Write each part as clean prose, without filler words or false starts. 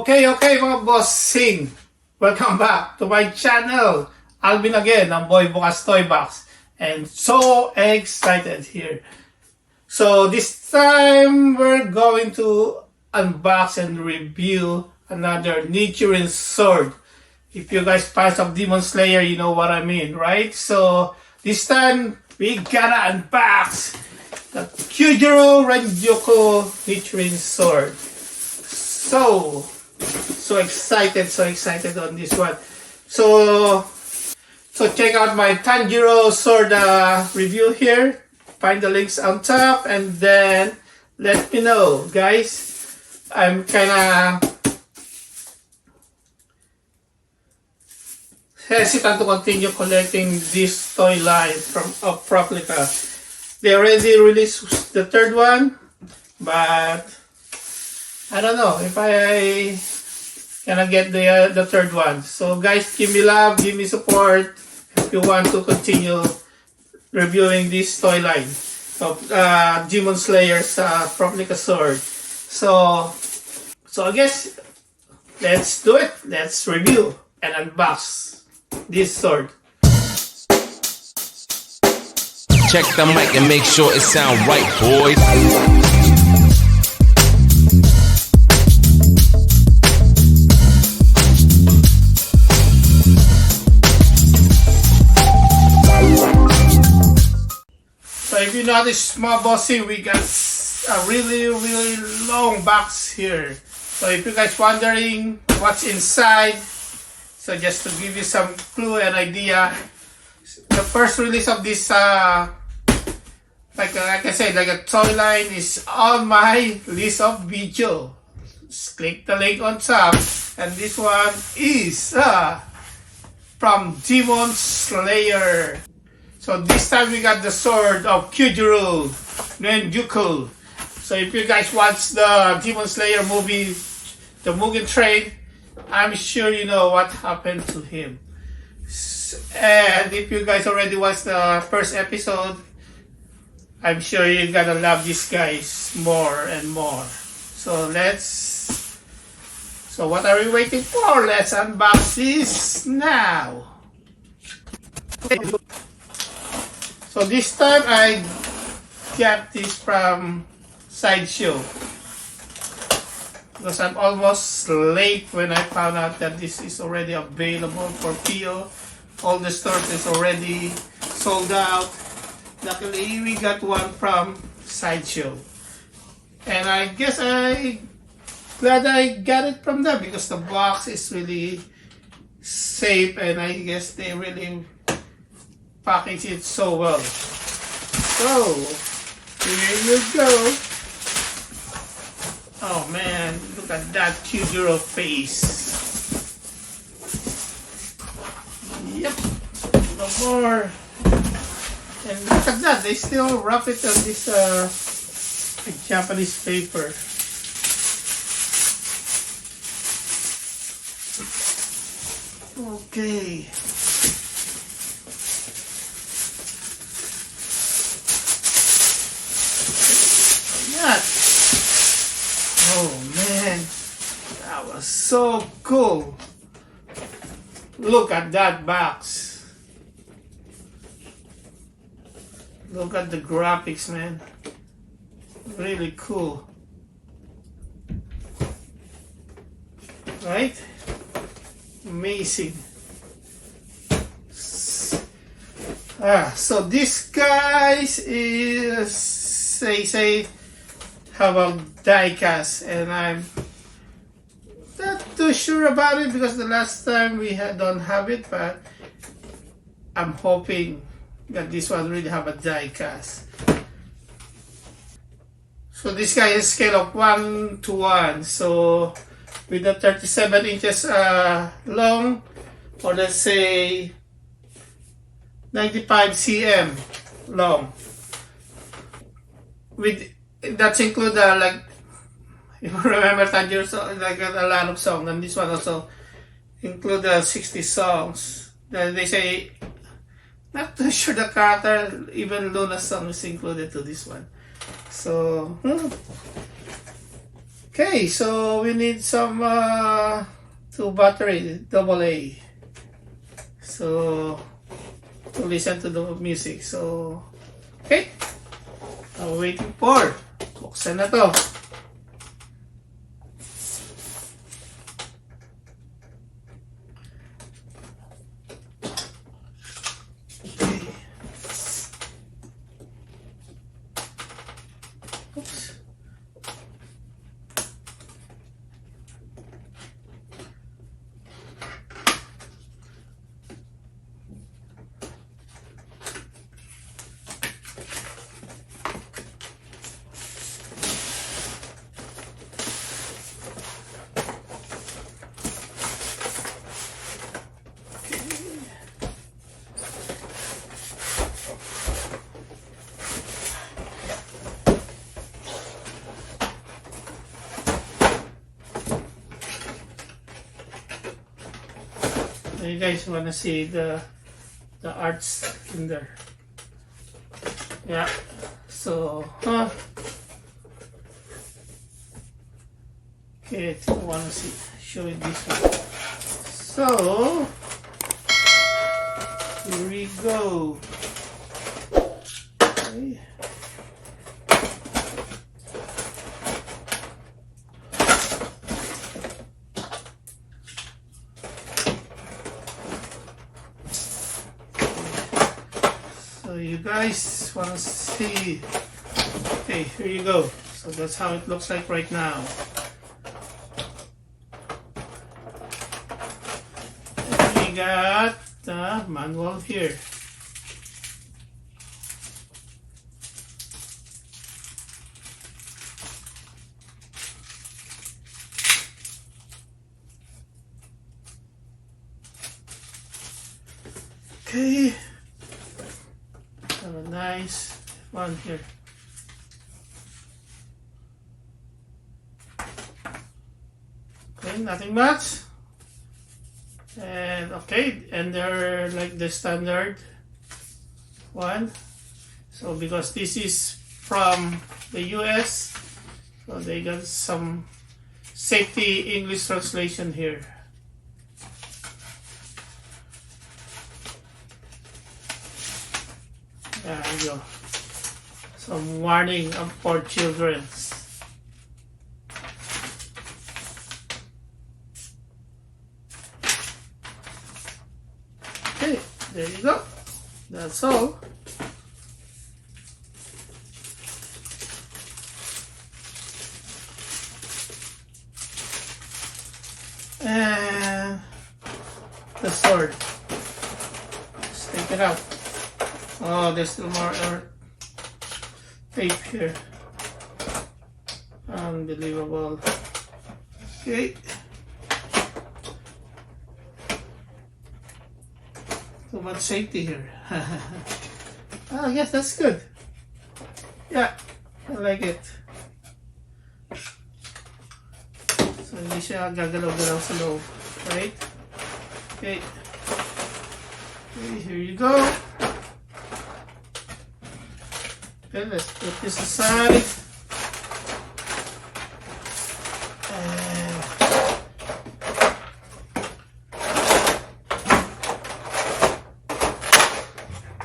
Okay mga bossing, welcome back to my channel. Alvin again, ang boy bukas toy box, and so excited here. So this time we're going to unbox and review another Nichirin Sword. If you guys fans of Demon Slayer, you know what I mean, right? So this time we gotta unbox the Kyojuro Rengoku Nichiri Sword. So excited on this one. So check out my Tanjiro Sword review here. Find the links on top and then let me know, guys. I'm kinda hesitant to continue collecting this toy line from Proplica. They already released the third one, but I don't know if I gonna get the third one. So guys, give me love, give me support if you want to continue reviewing this toy line of Demon Slayer's Proplica Sword. So I guess let's do it. Let's review and unbox this sword. Check the mic and make sure it sound right, boys. So if you notice, my bossy, we got a really long box here. So if you guys wondering what's inside, so just to give you some clue and idea, the first release of this like I said, like a toy line is on my list of video. Just click the link on top, and this one is from Demon Slayer. So this time we got the sword of Kyojuro Rengoku. So if you guys watch the Demon Slayer movie, the Mugen Train, I'm sure you know what happened to him. And if you guys already watched the first episode, I'm sure you're gonna love these guys more and more. So what are we waiting for? Let's unbox this now. So this time I got this from Sideshow because I'm almost late when I found out that this is already available for PO. All the stores is already sold out. Luckily, we got one from Sideshow, and I guess glad I got it from them because the box is really safe, and I guess they really package it so well. So here you go. Oh man, look at that Kyojuro face. Yep, no more. And look at that, they still wrap it on this Japanese paper. Okay. Oh man, that was so cool. Look at that box. Look at the graphics, man. Really cool. Right? Amazing. So this guys is say have a die cast, and I'm not too sure about it because the last time we don't have it, but I'm hoping that this one really have a die cast. So this guy is scale of 1:1, so with the 37 inches long, or let's say 95 cm long. With that's include like, if you remember Tanjiro, like a lot of songs, and this one also include 60 songs. They say, not too sure the character, even Luna's song is included to this one. So Okay, so we need some 2 battery AA. So to listen to the music. So okay, I'm waiting for. Buksan na to. You guys wanna see the arts in there? Yeah. So, okay, I wanna show it this way. So, here we go. Okay. So you guys want to see, okay, here you go. So that's how it looks like right now. And we got the manual here. Okay. Have a nice one here. Okay, nothing much. And okay, and they're like the standard one. So because this is from the US, so they got some safety English translation here. There you go. Some warning for children. Okay, there you go. That's all. And the sword. Let's take it out. Oh, there's still more tape here. Unbelievable. Okay. Too much safety here. Oh, yes, that's good. Yeah, I like it. So, hindi siya gagalaw-galaw sa loob. Right? Okay. Okay, here you go. Okay, let's put this aside.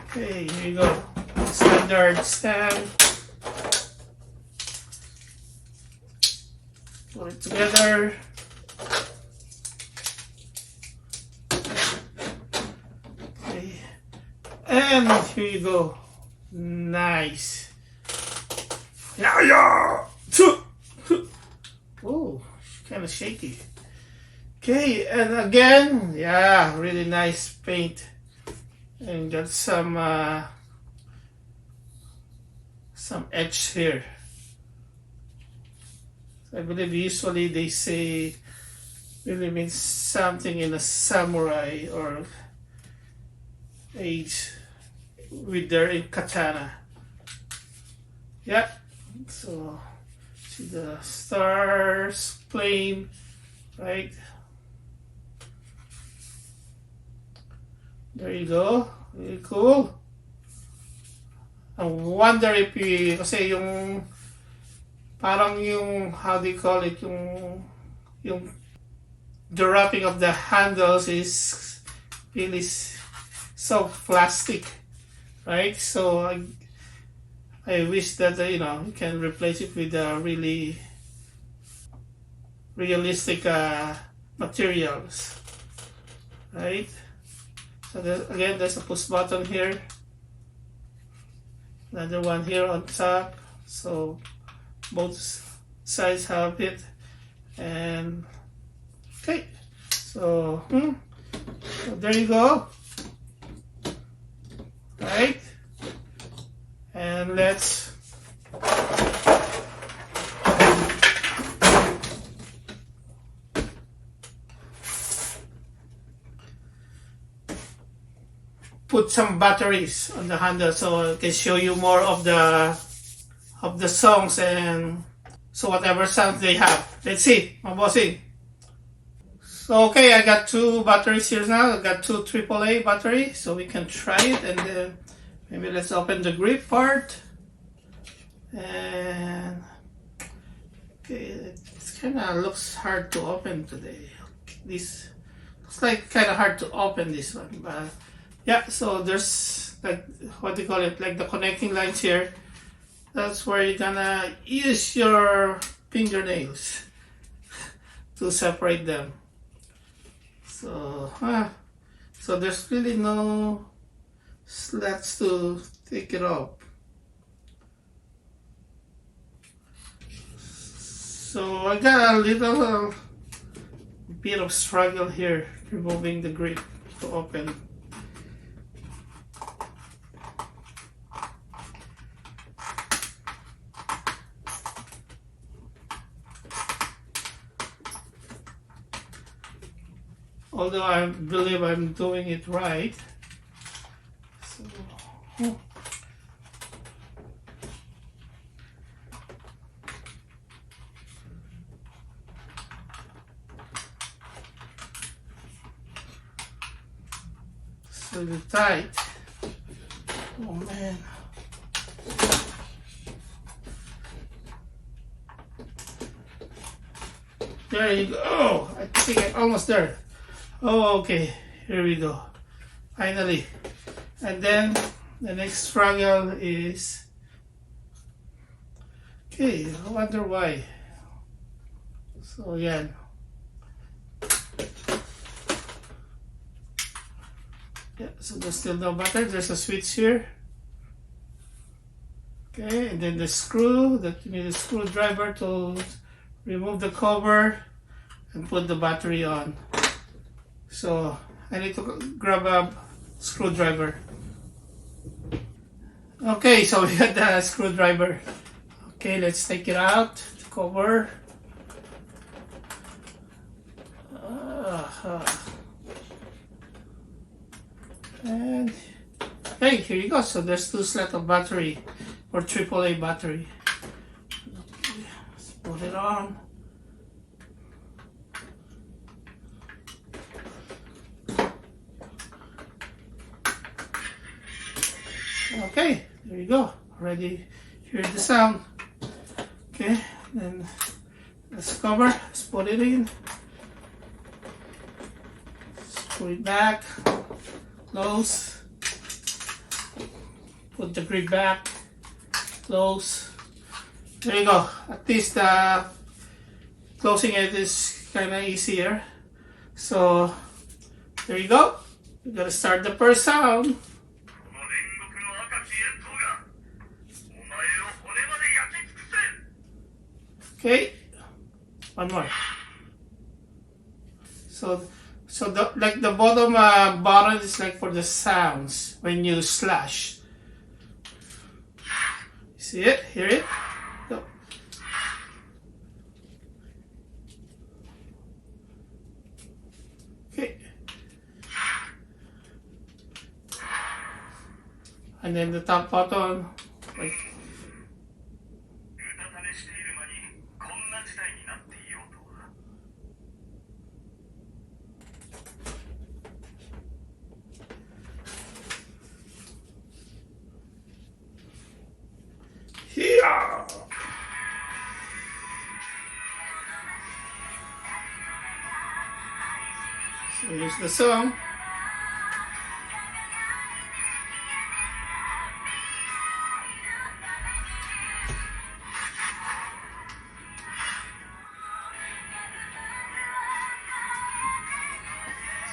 Okay, here you go. Standard stand. Put it together. Okay. And here you go. Nice. Yeah, yeah. Oh, kind of shaky. Okay, and again, yeah, really nice paint, and got some edge here. I believe usually they say really means something in a samurai or age with their katana. Yeah, so see the stars plane, right? There you go, really cool. I wonder if kasi yung parang yung, how do you call it, yung the wrapping of the handles is really so plastic, right? So I wish that you know, you can replace it with really realistic materials, right? So again, there's a push button here, another one here on top, so both sides have it. And okay, so there you go, right? And let's put some batteries on the handle so I can show you more of the songs, and so whatever sounds they have. Let's see, my bossing. So okay, I got 2 batteries here now. I got 2 AAA batteries, so we can try it. And then maybe let's open the grip part. And okay, it kind of looks hard to open today. This looks like kind of hard to open, this one, but yeah. So there's like, what do you call it, like the connecting lines here. That's where you're gonna use your fingernails to separate them. So so there's really no slats to take it off. So I got a little bit of struggle here removing the grip to open. Although I believe I'm doing it right. So really tight. Oh man. There you go. Oh, I think I'm almost there. Oh, okay. Here we go. Finally. And then the next struggle is, okay, I wonder why. So yeah. Yeah, so there's still no battery. There's a switch here. Okay, and then the screw, that you need a screwdriver to remove the cover and put the battery on. So I need to grab a screwdriver. Okay, so we got the screwdriver. Okay, let's take it out, the cover. And hey, here you go. So there's 2 slots of battery, or AAA battery. Okay, let's put it on. Okay, there you go. Already hear the sound. Okay, then let's cover. Let's put it in. Let's put it back. Close. Put the grip back. Close. There you go. At least closing it is kind of easier. So there you go. We gotta start the first sound. Okay, one more. So like the bottom button is like for the sounds when you slash. See it? Hear it? Go. Okay. And then the top button, like. Yeah. Here's the song.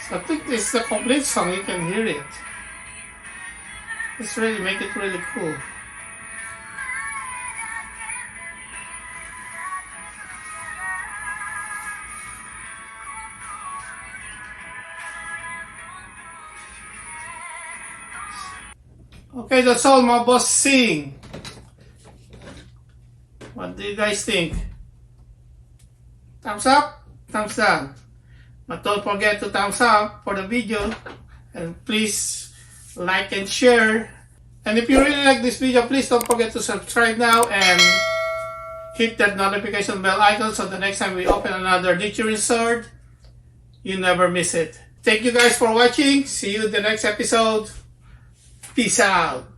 So I think this is the complete song, you can hear it. It's really make it really cool. Okay, that's all my boss sing. What do you guys think? Thumbs up? Thumbs down? But don't forget to thumbs up for the video. And please like and share. And if you really like this video, please don't forget to subscribe now and hit that notification bell icon so the next time we open another Nichirin Sword, you never miss it. Thank you guys for watching. See you in the next episode. Peace out.